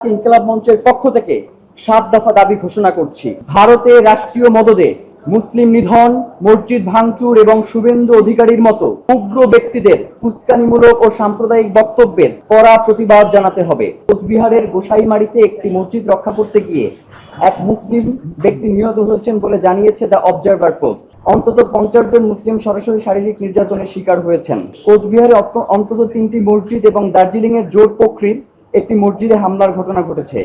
ইনকিলাব মঞ্চের পক্ষ থেকে 7 দফা দাবি ঘোষণা করছি। ভারতে রাষ্ট্রীয় মদদে মুসলিম নিধন, মসজিদ ভাঙচুর এবং শুভেন্দু অধিকারীর মতো উগ্র ব্যক্তিদের উস্কানিমূলক ও সাম্প্রদায়িক বক্তব্যের কড়া প্রতিবাদ জানাতে হবে। কোচবিহারের গোসাইমারিতে একটি মসজিদ রক্ষা করতে গিয়ে এক মুসলিম ব্যক্তি নিহত হয়েছেন বলে জানিয়েছে দ্য অবজারভার পোস্ট। অন্তত 50 জন মুসলিম সরাসরি শারীরিক নির্যাতনের শিকার হয়েছেন। কোচবিহারে অন্তত 3টি মসজিদ এবং দার্জিলিং এর জোরপোখরির একটি মসজিদে হামলার ঘটনা ঘটেছে।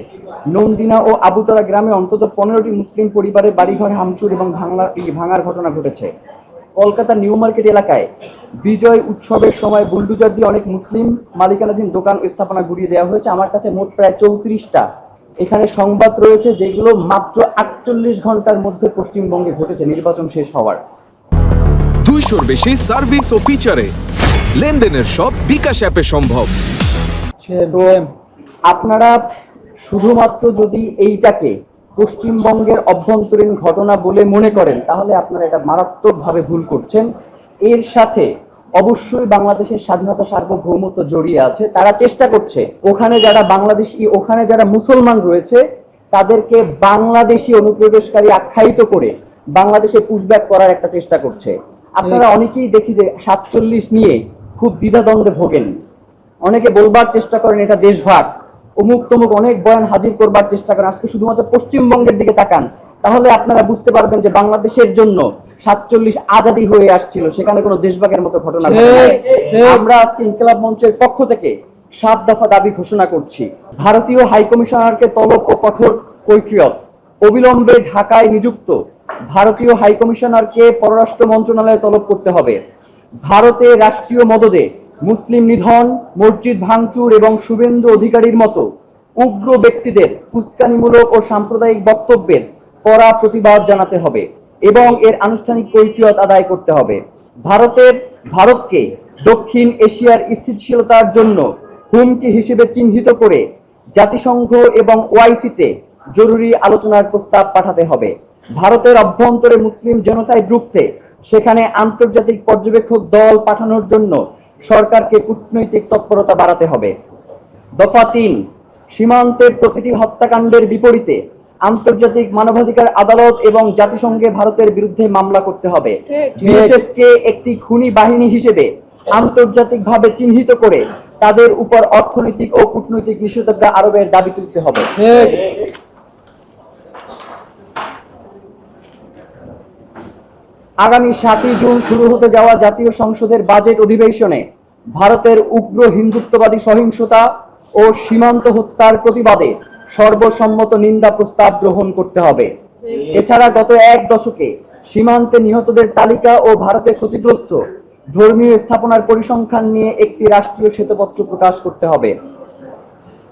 নন্দিনা ও আবুতলা গ্রামে অন্তত 15টি মুসলিম পরিবারের বাড়িঘর ভাঙচুর এবং ভাঙার ঘটনা ঘটেছে। কলকাতা নিউ মার্কেট এলাকায় বিজয় উৎসবের সময় বুলডুজার দিয়ে অনেক মুসলিম মালিকানাধীন দোকান স্থাপনা গুড়িয়ে দেওয়া হয়েছে। আমার কাছে মোট প্রায় 34টা এখানে সংবাদ রয়েছে, যেগুলো মাত্র 48 ঘন্টার মধ্যে পশ্চিমবঙ্গে ঘটেছে নির্বাচন শেষ হওয়ার। 200-র বেশি সার্ভিস ও ফিচারে লেনদেনের সব বিকাশ অ্যাপে সম্ভব। তো আপনারা শুধুমাত্র যদি এইটাকে পশ্চিমবঙ্গের অভ্যন্তরীণ ঘটনা বলে মনে করেন, তাহলে আপনারা এটা মারাত্মকভাবে ভুল করছেন। এর সাথে অবশ্যই বাংলাদেশের স্বাধীনতা সার্বভৌমত্ব জড়িয়ে আছে। তারা চেষ্টা করছে ওখানে যারা বাংলাদেশি, ওখানে যারা মুসলমান রয়েছে তাদেরকে বাংলাদেশি অনুপ্রবেশকারী আখ্যায়িত করে বাংলাদেশে পুশব্যাক করার একটা চেষ্টা করছে। আপনারা অনেকেই দেখি যে 47 নিয়ে খুব দ্বিধাদ্বন্দ্বে ভোগেন। অনেকে বলবার চেষ্টা করেন এটা দেশভাগ, অমুক তমুক অনেক বয়ান হাজির করবার চেষ্টা করেন। আজকে শুধুমাত্র পশ্চিমবঙ্গের দিকে তাকান, তাহলে আপনারা বুঝতে পারবেন যে বাংলাদেশের জন্য 47 আজাদি হয়ে আসছিল, সেখানে কোনো দেশভাগের মতো ঘটনা ঘটেনি। আমরা আজকে ইনকিলাব মঞ্চের পক্ষ থেকে 7 দফা দাবি ঘোষণা করছি। ভারতীয় হাইকমিশনারকে তলব ও কঠোর কৈফিয়ত। অবিলম্বে ঢাকায় নিযুক্ত ভারতীয় হাইকমিশনারকে পররাষ্ট্র মন্ত্রণালয়ে তলব করতে হবে। ভারতে রাষ্ট্রীয় মদদে মুসলিম নিধন, মসজিদ ভাঙচুর এবং শুভেন্দু অধিকারীর মতো উগ্র ব্যক্তিদের উস্কানিমূলক ও সাম্প্রদায়িক বক্তব্যের কড়া প্রতিবাদ জানাতে হবে এবং এর আনুষ্ঠানিক কৈফিয়ত আদায় করতে হবে। ভারতকে দক্ষিণ এশিয়ার স্থিতিশীলতার জন্য হুমকি হিসেবে চিহ্নিত করে জাতিসংঘ এবং ওআইসিতে জরুরি আলোচনার প্রস্তাব পাঠাতে হবে। ভারতের অভ্যন্তরে মুসলিম জেনোসাইড রুখতে সেখানে আন্তর্জাতিক পর্যবেক্ষক দল পাঠানোর জন্য সরকারকে কূটনৈতিক তৎপরতা বাড়াতে হবে। দফা 3, সীমান্তের প্রতিটি হত্যাকাণ্ডের বিপরীতে আন্তর্জাতিক মানবাধিকার আদালত এবং জাতিসংঘে ভারতের বিরুদ্ধে মামলা করতে হবে। বিএসএফকে একটি খুনি বাহিনী হিসেবে আন্তর্জাতিকভাবে চিহ্নিত করে তাদের উপর অর্থনৈতিক ও কূটনৈতিক নিষেধাজ্ঞা আরোপের দাবি তুলতে হবে। আগামী 7 জুন শুরু হতে যাওয়া জাতীয় সংসদের বাজেট অধিবেশনে ভারতের উগ্র হিন্দুত্ববাদী সহিংসতা ও সীমান্ত হত্যার প্রতিবাদে সর্বসম্মত নিন্দা প্রস্তাব গ্রহণ করতে হবে। এছাড়া গত 1 দশকে সীমান্তে নিহতদের তালিকা ও ভারতে ক্ষতিগ্রস্ত ধর্মীয় স্থাপনার পরিসংখ্যান নিয়ে একটি রাষ্ট্রীয় শ্বেতপত্র প্রকাশ করতে হবে।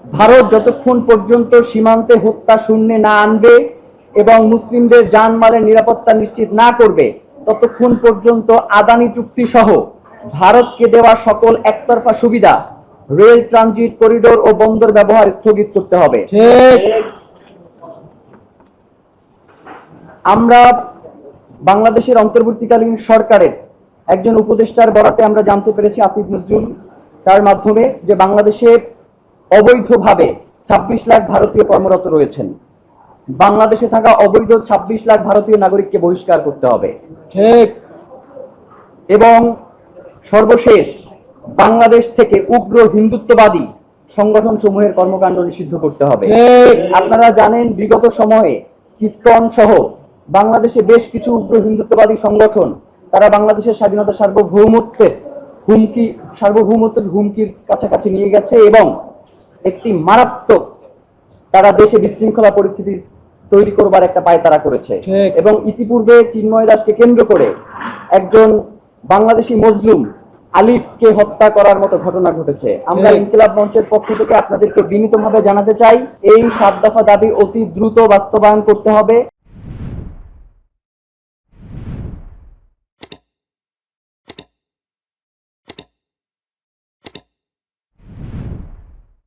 ভারত যতক্ষণ পর্যন্ত সীমান্তে হত্যা শূন্যে না আনবে এবং মুসলিমদের জানমালের নিরাপত্তা নিশ্চিত না করবে, ততক্ষণ পর্যন্ত আদানি চুক্তি সহ ভারতকে দেওয়া সকল একতরফা সুবিধা, রেল ট্রানজিট করিডোর ও বন্দর ব্যবহার স্থগিত করতে হবে। আমরা বাংলাদেশের অন্তর্বর্তীকালীন সরকারের একজন উপদেষ্টার বরাতে আমরা জানতে পেরেছি, আসিফ নজরুল, তার মাধ্যমে, যে বাংলাদেশে অবৈধভাবে 26 লাখ ভারতীয় কর্মরত রয়েছেন। বাংলাদেশে থাকা অবৈধ 26 লাখ ভারতীয় নাগরিককে বহিষ্কার করতে হবে। ঠিক। এবং সর্বশেষ, বাংলাদেশ থেকে উগ্র হিন্দুত্ববাদী সংগঠন সমূহের কর্মকাণ্ড নিষিদ্ধ করতে হবে। আপনারা জানেন, বিগত সময়ে ইসকন সহ বাংলাদেশে বেশ কিছু উগ্র হিন্দুত্ববাদী সংগঠন, তারা বাংলাদেশের স্বাধীনতা সার্বভৌমত্বের হুমকির কাছাকাছি নিয়ে গেছে এবং একটি মারাত্মক, তারা দেশে বিশৃঙ্খলা পরিস্থিতি তৈরি করবার একটা পায়তারা করেছে। এবং ইতিপূর্বে চিন্ময় দাসকে কেন্দ্র করে একজন বাংলাদেশি মজলুম আলিফকে হত্যা করার মতো ঘটনা ঘটেছে। আমরা ইনকিলাব মঞ্চের পক্ষ থেকে আপনাদেরকে বিনীতভাবে জানাতে চাই, এই 7 দফা দাবি অতি দ্রুত বাস্তবায়ন করতে হবে।